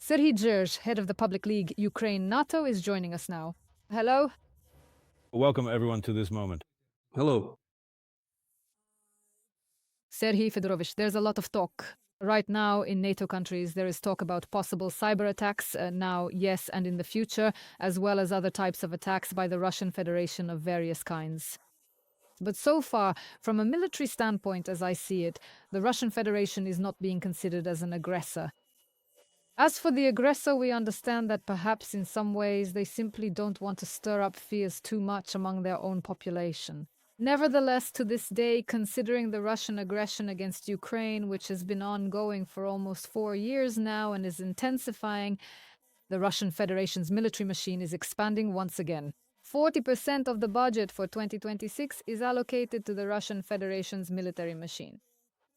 Serhii Dzherzh, head of the Public League Ukraine-NATO, is joining us now. Hello. Welcome everyone to this moment. Hello. Serhii Fedorovich, there's a lot of talk. Right now in NATO countries, there is talk about possible cyber attacks now, yes, and in the future, as well as other types of attacks by the Russian Federation of various kinds. But so far, from a military standpoint, as I see it, the Russian Federation is not being considered as an aggressor. As for the aggressor, we understand that perhaps in some ways they simply don't want to stir up fears too much among their own population. Nevertheless, to this day, considering the Russian aggression against Ukraine, which has been ongoing for almost 4 years now and is intensifying, the Russian Federation's military machine is expanding once again. 40% of the budget for 2026 is allocated to the Russian Federation's military machine.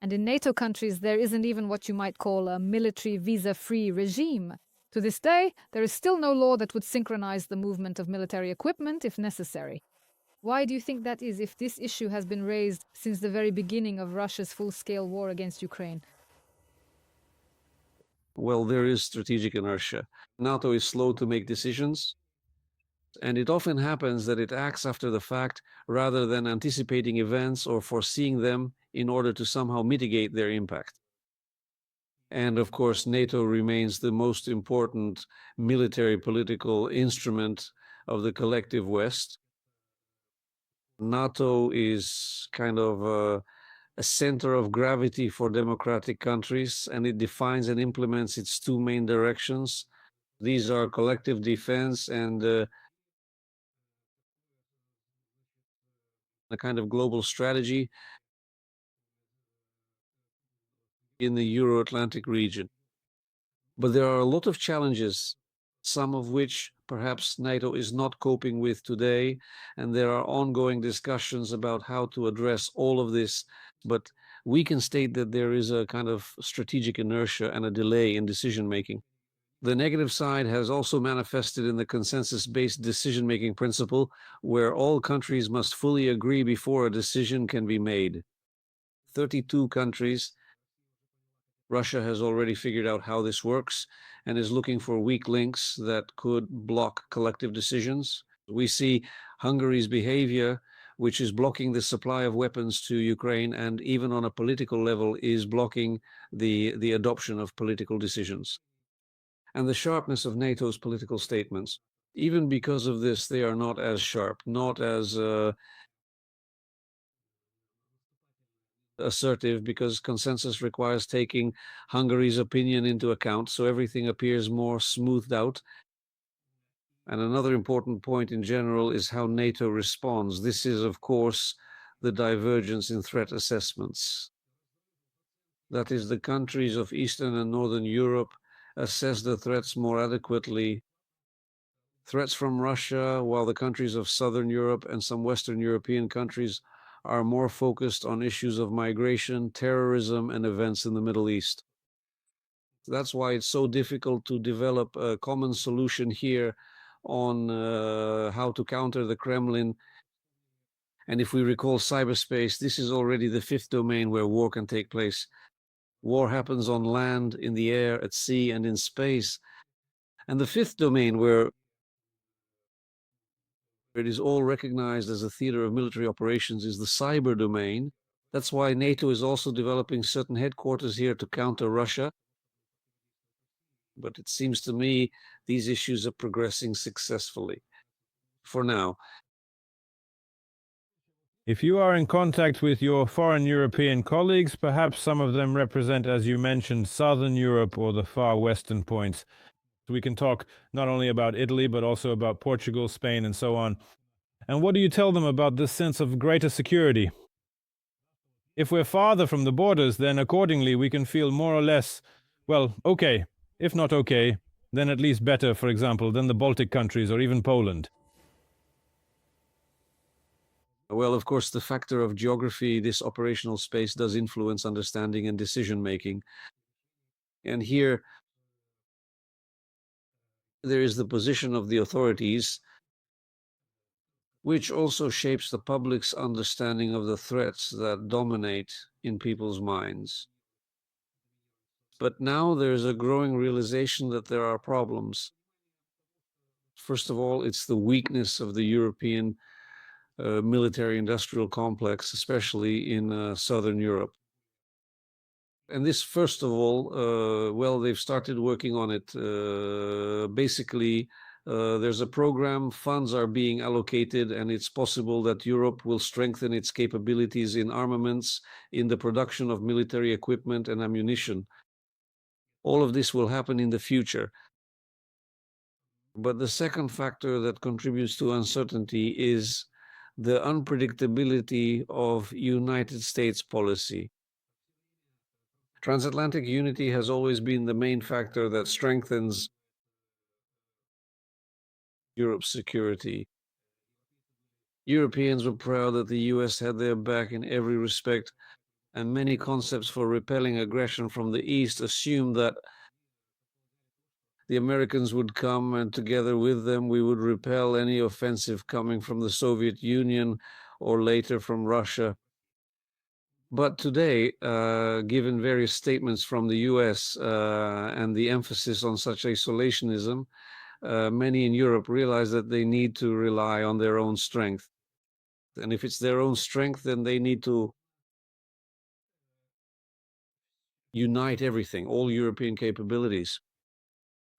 And in NATO countries, there isn't even what you might call a military visa-free regime. To this day, there is still no law that would synchronize the movement of military equipment if necessary. Why do you think that is, if this issue has been raised since the very beginning of Russia's full-scale war against Ukraine? Well, there is strategic inertia. NATO is slow to make decisions, and it often happens that it acts after the fact rather than anticipating events or foreseeing them in order to somehow mitigate their impact. And of course, NATO remains the most important military political instrument of the collective West. NATO is kind of a center of gravity for democratic countries, and it defines and implements its two main directions. These are collective defense and a kind of global strategy in the Euro-Atlantic region. But there are a lot of challenges, some of which perhaps NATO is not coping with today, and there are ongoing discussions about how to address all of this. But we can state that there is a kind of strategic inertia and a delay in decision-making. The negative side has also manifested in the consensus-based decision-making principle, where all countries must fully agree before a decision can be made. 32 countries. Russia has already figured out how this works and is looking for weak links that could block collective decisions. We see Hungary's behavior, which is blocking the supply of weapons to Ukraine, and even on a political level is blocking the adoption of political decisions. And the sharpness of NATO's political statements. Even because of this, they are not as sharp, not as assertive, because consensus requires taking Hungary's opinion into account, so everything appears more smoothed out. And another important point in general is how NATO responds. This is, of course, the divergence in threat assessments. That is, the countries of Eastern and Northern Europe assess the threats more adequately. Threats from Russia, while the countries of Southern Europe and some Western European countries are more focused on issues of migration, terrorism, and events in the Middle East. That's why it's so difficult to develop a common solution here on how to counter the Kremlin. And if we recall cyberspace, this is already the fifth domain where war can take place. War happens on land, in the air, at sea, and in space. And the fifth domain, where it is all recognized as a theater of military operations, is the cyber domain. That's why NATO is also developing certain headquarters here to counter Russia. But it seems to me these issues are progressing successfully for now. If you are in contact with your foreign European colleagues, perhaps some of them represent, as you mentioned, Southern Europe or the far western points. We can talk not only about Italy, but also about Portugal, Spain, and so on. And what do you tell them about this sense of greater security? If we're farther from the borders, then accordingly we can feel more or less, well, okay. If not okay, then at least better, for example, than the Baltic countries or even Poland. Well, of course, the factor of geography, this operational space, does influence understanding and decision-making. And here, there is the position of the authorities, which also shapes the public's understanding of the threats that dominate in people's minds. But now there's a growing realization that there are problems. First of all, it's the weakness of the European military-industrial complex, especially in Southern Europe. And this, first of all, well, they've started working on it. Basically, there's a program, funds are being allocated, and it's possible that Europe will strengthen its capabilities in armaments, in the production of military equipment and ammunition. All of this will happen in the future. But the second factor that contributes to uncertainty is the unpredictability of United States policy. Transatlantic unity has always been the main factor that strengthens Europe's security. Europeans were proud that the US had their back in every respect, and many concepts for repelling aggression from the East assumed that the Americans would come, and together with them we would repel any offensive coming from the Soviet Union or later from Russia. But today, given various statements from the US and the emphasis on such isolationism, many in Europe realize that they need to rely on their own strength. And if it's their own strength, then they need to unite everything, all European capabilities.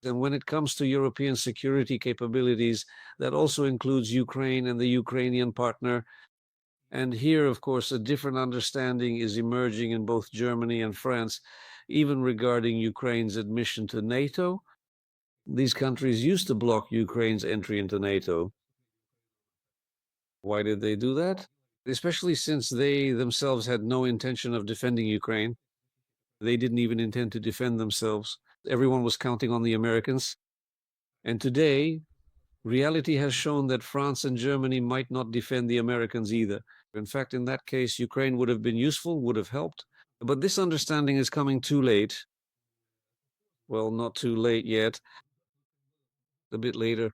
And when it comes to European security capabilities, that also includes Ukraine and the Ukrainian partner. And here, of course, a different understanding is emerging in both Germany and France, even regarding Ukraine's admission to NATO. These countries used to block Ukraine's entry into NATO. Why did they do that? Especially since they themselves had no intention of defending Ukraine. They didn't even intend to defend themselves. Everyone was counting on the Americans. And today, reality has shown that France and Germany might not defend the Americans either. In fact, in that case, Ukraine would have been useful, would have helped. But this understanding is coming too late. Well, not too late yet, a bit later.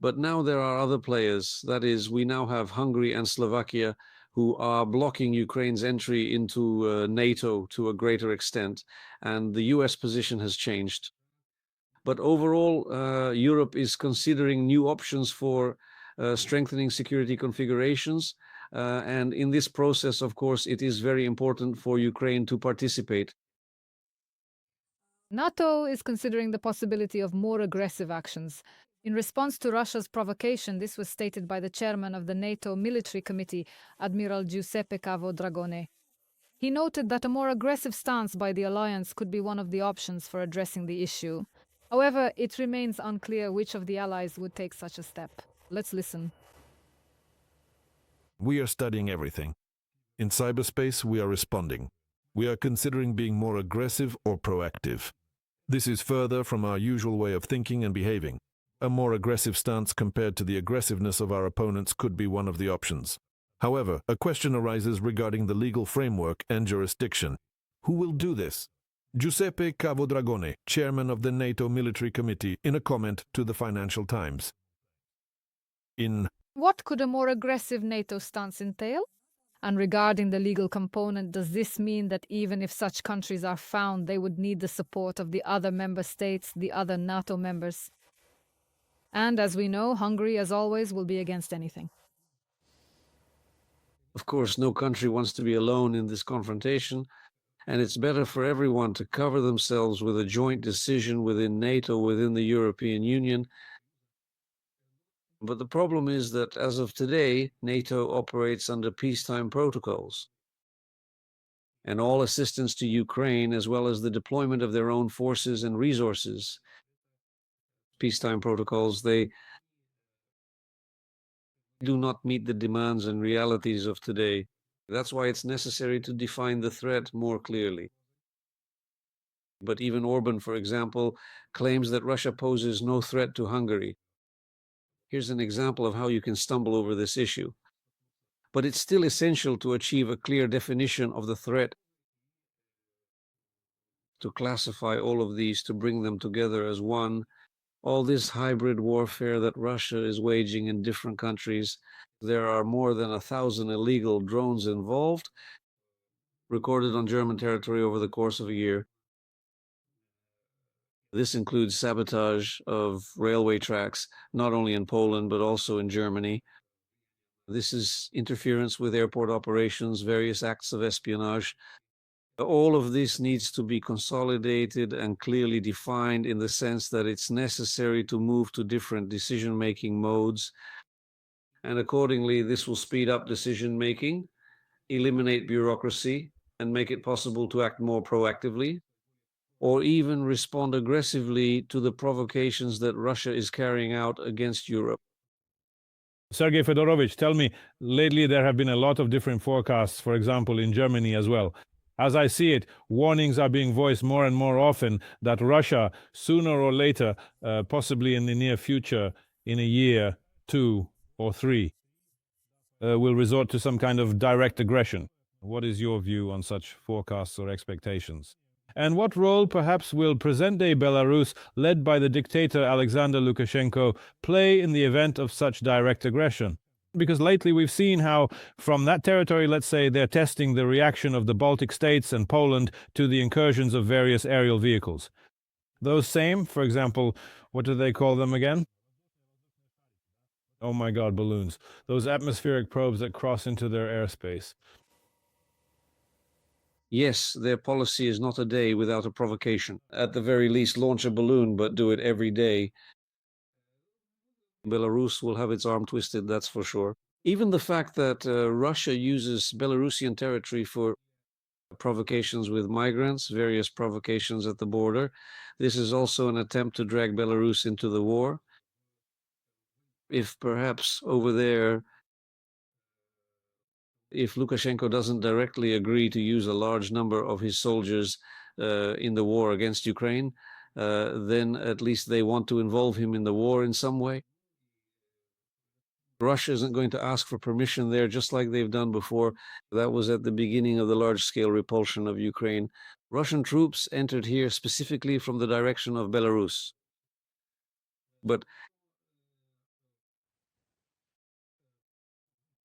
But now there are other players. That is, we now have Hungary and Slovakia who are blocking Ukraine's entry into NATO to a greater extent. And the US position has changed. But overall, Europe is considering new options for strengthening security configurations. And in this process, of course, it is very important for Ukraine to participate. NATO is considering the possibility of more aggressive actions. In response to Russia's provocation, this was stated by the chairman of the NATO Military Committee, Admiral Giuseppe Cavo-Dragone. He noted that a more aggressive stance by the alliance could be one of the options for addressing the issue. However, it remains unclear which of the allies would take such a step. Let's listen. We are studying everything. In cyberspace, we are responding. We are considering being more aggressive or proactive. This is further from our usual way of thinking and behaving. A more aggressive stance compared to the aggressiveness of our opponents could be one of the options. However, a question arises regarding the legal framework and jurisdiction. Who will do this? Giuseppe Cavo-Dragone, chairman of the NATO Military Committee, in a comment to the Financial Times. What could a more aggressive NATO stance entail? And regarding the legal component, does this mean that even if such countries are found, they would need the support of the other member states, the other NATO members? And as we know, Hungary, as always, will be against anything. Of course, no country wants to be alone in this confrontation, and it's better for everyone to cover themselves with a joint decision within NATO, within the European Union. But the problem is that as of today, NATO operates under peacetime protocols. And all assistance to Ukraine, as well as the deployment of their own forces and resources, peacetime protocols, they do not meet the demands and realities of today. That's why it's necessary to define the threat more clearly. But even Orban, for example, claims that Russia poses no threat to Hungary. Here's an example of how you can stumble over this issue. But it's still essential to achieve a clear definition of the threat, to classify all of these, to bring them together as one. All this hybrid warfare that Russia is waging in different countries, there are more than 1,000 illegal drones involved, recorded on German territory over the course of a year. This includes sabotage of railway tracks, not only in Poland, but also in Germany. This is interference with airport operations, various acts of espionage. All of this needs to be consolidated and clearly defined in the sense that it's necessary to move to different decision-making modes. And accordingly, this will speed up decision-making, eliminate bureaucracy, and make it possible to act more proactively, or even respond aggressively to the provocations that Russia is carrying out against Europe. Sergei Fedorovich, tell me, lately there have been a lot of different forecasts, for example, in Germany as well. As I see it, warnings are being voiced more and more often that Russia, sooner or later, possibly in the near future, in a year, 2 or 3, will resort to some kind of direct aggression. What is your view on such forecasts or expectations? And what role, perhaps, will present-day Belarus, led by the dictator Alexander Lukashenko, play in the event of such direct aggression? Because lately we've seen how, from that territory, let's say, they're testing the reaction of the Baltic states and Poland to the incursions of various aerial vehicles. Those same, for example, what do they call them again? Oh my God, balloons. Those atmospheric probes that cross into their airspace. Yes, their policy is not a day without a provocation. At the very least, launch a balloon, but do it every day. Belarus will have its arm twisted, that's for sure. Even the fact that Russia uses Belarusian territory for provocations with migrants, various provocations at the border, this is also an attempt to drag Belarus into the war. If perhaps over there, if Lukashenko doesn't directly agree to use a large number of his soldiers in the war against Ukraine, then at least they want to involve him in the war in some way. Russia isn't going to ask for permission there, just like they've done before. That was at the beginning of the large-scale repulsion of Ukraine. Russian troops entered here specifically from the direction of Belarus. But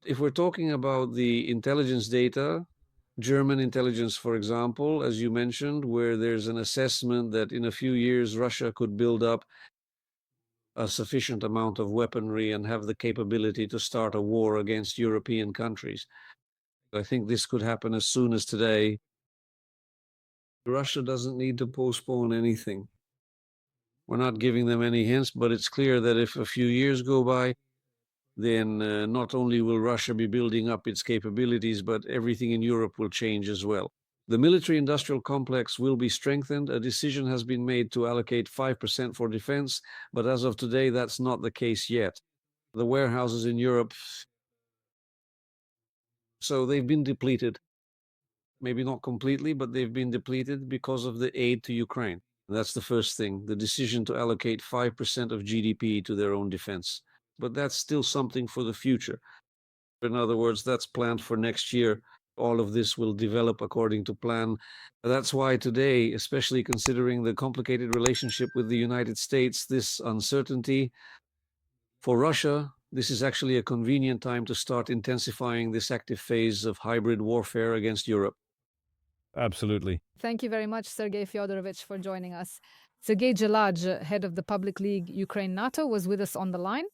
if we're talking about the intelligence data, German intelligence, for example, as you mentioned, where there's an assessment that in a few years Russia could build up a sufficient amount of weaponry and have the capability to start a war against European countries. I think this could happen as soon as today. Russia doesn't need to postpone anything. We're not giving them any hints, but it's clear that if a few years go by, then not only will Russia be building up its capabilities, but everything in Europe will change as well. The military-industrial complex will be strengthened. A decision has been made to allocate 5% for defense, but as of today, that's not the case yet. The warehouses in Europe, so they've been depleted. Maybe not completely, but they've been depleted because of the aid to Ukraine. That's the first thing, the decision to allocate 5% of GDP to their own defense. But that's still something for the future. In other words, that's planned for next year. All of this will develop according to plan. That's why today, especially considering the complicated relationship with the United States, this uncertainty, for Russia, this is actually a convenient time to start intensifying this active phase of hybrid warfare against Europe. Absolutely. Thank you very much, Sergei Fyodorovich, for joining us. Serhii Dzherzh, head of the Public League Ukraine NATO, was with us on the line.